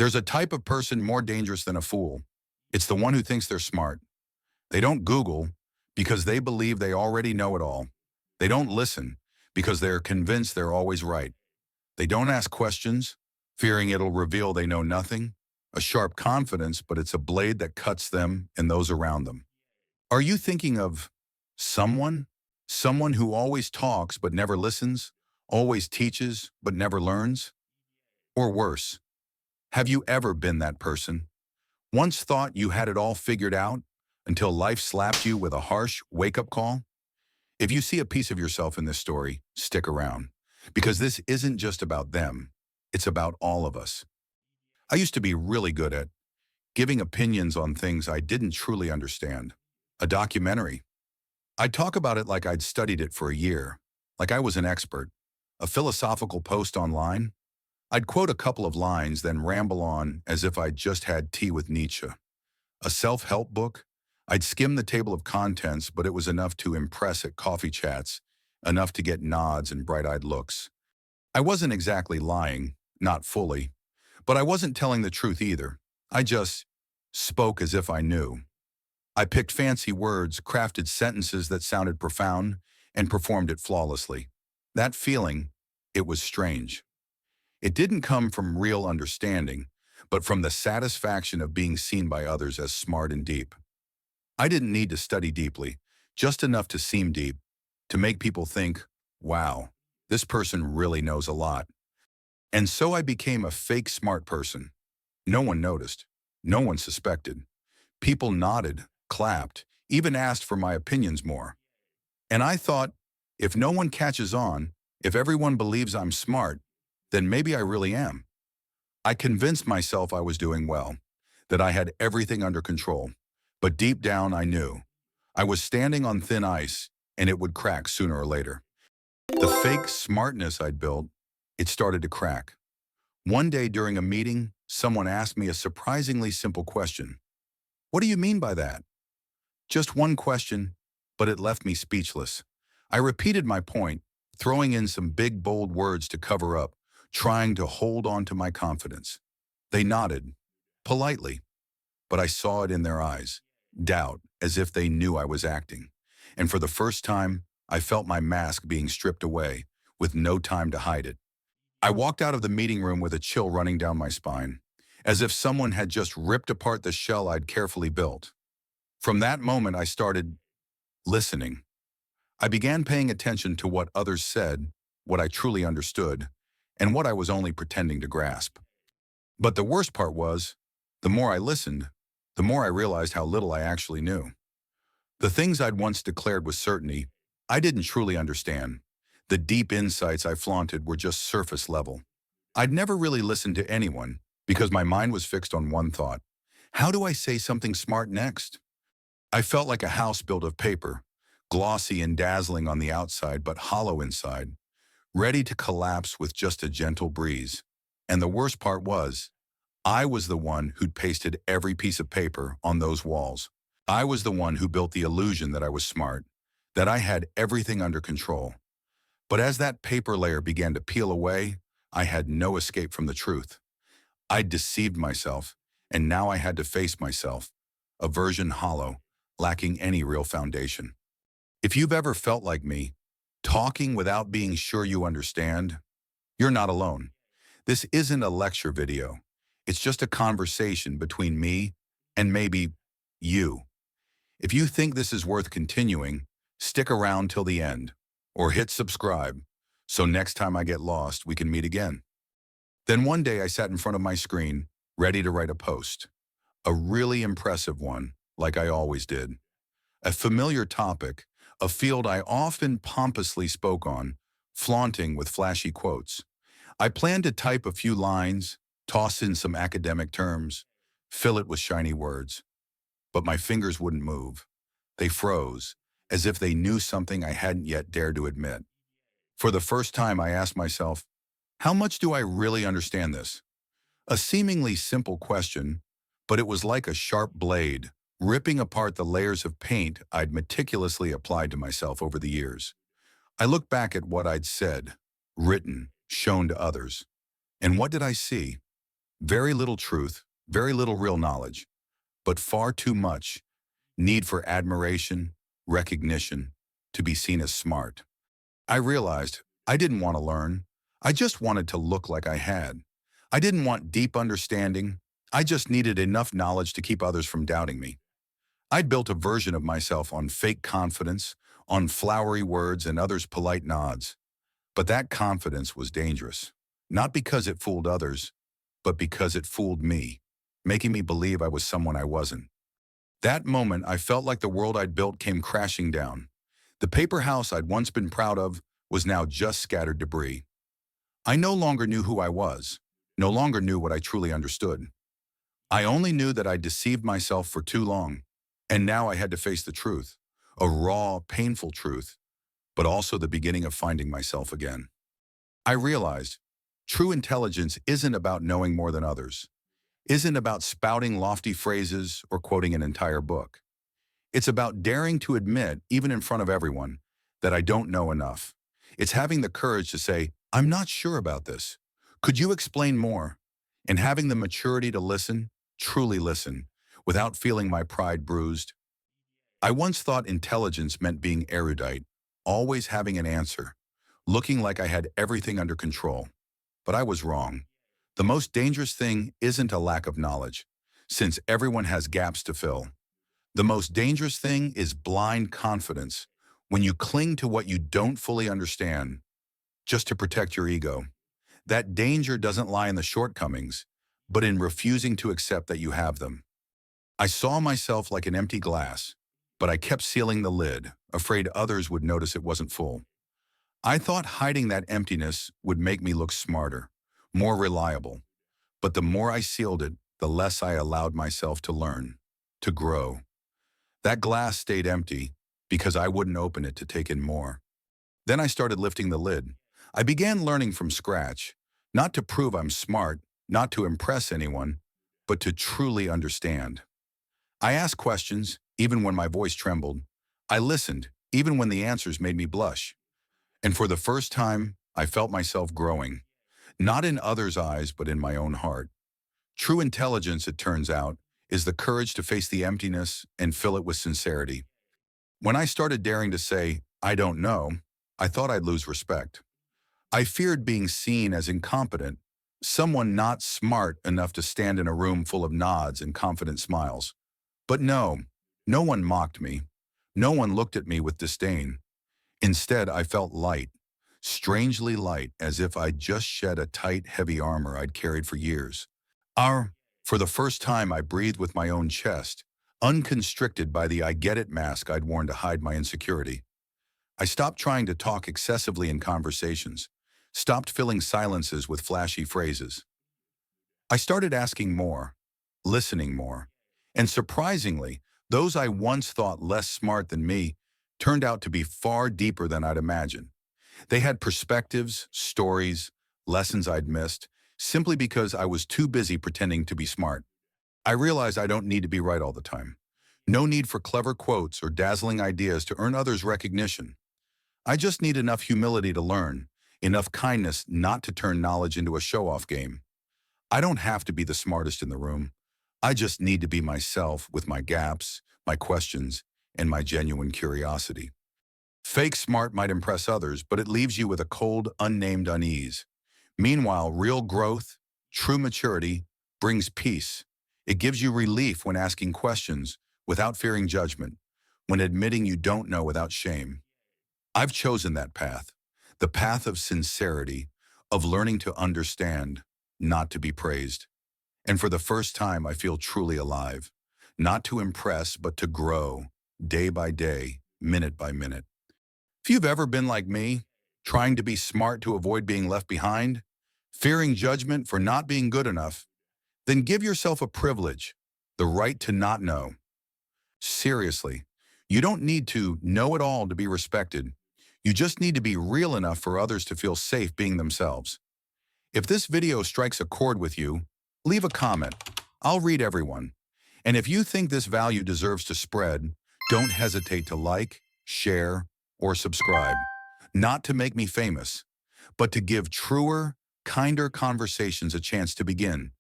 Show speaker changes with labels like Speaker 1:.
Speaker 1: There's a type of person more dangerous than a fool. It's the one who thinks they're smart. They don't Google because they believe they already know it all. They don't listen because they're convinced they're always right. They don't ask questions, fearing it'll reveal they know nothing. A sharp confidence, but it's a blade that cuts them and those around them. Are you thinking of someone? Someone who always talks but never listens, always teaches but never learns? Or worse, have you ever been that person? Once thought you had it all figured out until life slapped you with a harsh wake-up call? If you see a piece of yourself in this story, stick around, because this isn't just about them. It's about all of us. I used to be really good at giving opinions on things I didn't truly understand. A documentary. I'd talk about it like I'd studied it for a year, like I was an expert. A philosophical post online. I'd quote a couple of lines, then ramble on as if I'd just had tea with Nietzsche. A self-help book. I'd skim the table of contents, but it was enough to impress at coffee chats, enough to get nods and bright-eyed looks. I wasn't exactly lying, not fully, but I wasn't telling the truth either. I just spoke as if I knew. I picked fancy words, crafted sentences that sounded profound, and performed it flawlessly. That feeling, it was strange. It didn't come from real understanding, but from the satisfaction of being seen by others as smart and deep. I didn't need to study deeply, just enough to seem deep, to make people think, wow, this person really knows a lot. And so I became a fake smart person. No one noticed. No one suspected. People nodded, clapped, even asked for my opinions more. And I thought, if no one catches on, if everyone believes I'm smart, then maybe I really am. I convinced myself I was doing well, that I had everything under control. But deep down I knew. I was standing on thin ice, and it would crack sooner or later. The fake smartness I'd built, it started to crack. One day during a meeting, someone asked me a surprisingly simple question. What do you mean by that? Just one question, but it left me speechless. I repeated my point, throwing in some big, bold words to cover up, trying to hold on to my confidence. They nodded, politely, but I saw it in their eyes. Doubt, as if they knew I was acting. And for the first time, I felt my mask being stripped away, with no time to hide it. I walked out of the meeting room with a chill running down my spine, as if someone had just ripped apart the shell I'd carefully built. From that moment, I started listening. I began paying attention to what others said, what I truly understood, and what I was only pretending to grasp. But the worst part was, the more I listened, the more I realized how little I actually knew. The things I'd once declared with certainty, I didn't truly understand. The deep insights I flaunted were just surface level. I'd never really listened to anyone because my mind was fixed on one thought. How do I say something smart next? I felt like a house built of paper, glossy and dazzling on the outside but hollow inside, ready to collapse with just a gentle breeze. And the worst part was, I was the one who'd pasted every piece of paper on those walls. I was the one who built the illusion that I was smart, that I had everything under control. But as that paper layer began to peel away, I had no escape from the truth. I'd deceived myself, and now I had to face myself, a version hollow, lacking any real foundation. If you've ever felt like me, talking without being sure you understand, you're not alone. This isn't a lecture video. It's just a conversation between me and maybe you. If you think this is worth continuing, stick around till the end, or hit subscribe, so next time I get lost, we can meet again. Then one day I sat in front of my screen, ready to write a post. A really impressive one, like I always did. A familiar topic, a field I often pompously spoke on, flaunting with flashy quotes. I planned to type a few lines, toss in some academic terms, fill it with shiny words. But my fingers wouldn't move. They froze, as if they knew something I hadn't yet dared to admit. For the first time, I asked myself, how much do I really understand this? A seemingly simple question, but it was like a sharp blade, ripping apart the layers of paint I'd meticulously applied to myself over the years. I looked back at what I'd said, written, shown to others. And what did I see? Very little truth, very little real knowledge, but far too much need for admiration, recognition, to be seen as smart. I realized I didn't want to learn. I just wanted to look like I had. I didn't want deep understanding. I just needed enough knowledge to keep others from doubting me. I'd built a version of myself on fake confidence, on flowery words and others' polite nods. But that confidence was dangerous, not because it fooled others, but because it fooled me, making me believe I was someone I wasn't. That moment, I felt like the world I'd built came crashing down. The paper house I'd once been proud of was now just scattered debris. I no longer knew who I was, no longer knew what I truly understood. I only knew that I'd deceived myself for too long, and now I had to face the truth, a raw, painful truth, but also the beginning of finding myself again. I realized true intelligence isn't about knowing more than others, isn't about spouting lofty phrases or quoting an entire book. It's about daring to admit, even in front of everyone, that I don't know enough. It's having the courage to say, I'm not sure about this. Could you explain more? And having the maturity to listen, truly listen, without feeling my pride bruised. I once thought intelligence meant being erudite, always having an answer, looking like I had everything under control. But I was wrong. The most dangerous thing isn't a lack of knowledge, since everyone has gaps to fill. The most dangerous thing is blind confidence, when you cling to what you don't fully understand, just to protect your ego. That danger doesn't lie in the shortcomings, but in refusing to accept that you have them. I saw myself like an empty glass, but I kept sealing the lid, afraid others would notice it wasn't full. I thought hiding that emptiness would make me look smarter, more reliable. But the more I sealed it, the less I allowed myself to learn, to grow. That glass stayed empty because I wouldn't open it to take in more. Then I started lifting the lid. I began learning from scratch, not to prove I'm smart, not to impress anyone, but to truly understand. I asked questions, even when my voice trembled. I listened, even when the answers made me blush. And for the first time, I felt myself growing, not in others' eyes, but in my own heart. True intelligence, it turns out, is the courage to face the emptiness and fill it with sincerity. When I started daring to say, I don't know, I thought I'd lose respect. I feared being seen as incompetent, someone not smart enough to stand in a room full of nods and confident smiles. But no, no one mocked me. No one looked at me with disdain. Instead, I felt light, strangely light, as if I'd just shed a tight, heavy armor I'd carried for years. For the first time, I breathed with my own chest, unconstricted by the I get it mask I'd worn to hide my insecurity. I stopped trying to talk excessively in conversations, stopped filling silences with flashy phrases. I started asking more, listening more, and surprisingly, those I once thought less smart than me turned out to be far deeper than I'd imagined. They had perspectives, stories, lessons I'd missed, simply because I was too busy pretending to be smart. I realized I don't need to be right all the time. No need for clever quotes or dazzling ideas to earn others' recognition. I just need enough humility to learn, enough kindness not to turn knowledge into a show-off game. I don't have to be the smartest in the room. I just need to be myself with my gaps, my questions, and my genuine curiosity. Fake smart might impress others, but it leaves you with a cold, unnamed unease. Meanwhile, real growth, true maturity, brings peace. It gives you relief when asking questions without fearing judgment, when admitting you don't know without shame. I've chosen that path, the path of sincerity, of learning to understand, not to be praised. And for the first time, I feel truly alive, not to impress, but to grow, day by day, minute by minute. If you've ever been like me, trying to be smart to avoid being left behind, fearing judgment for not being good enough, then give yourself a privilege, the right to not know. Seriously, you don't need to know it all to be respected. You just need to be real enough for others to feel safe being themselves. If this video strikes a chord with you, leave a comment. I'll read everyone. And if you think this value deserves to spread, don't hesitate to like, share, or subscribe. Not to make me famous, but to give truer, kinder conversations a chance to begin.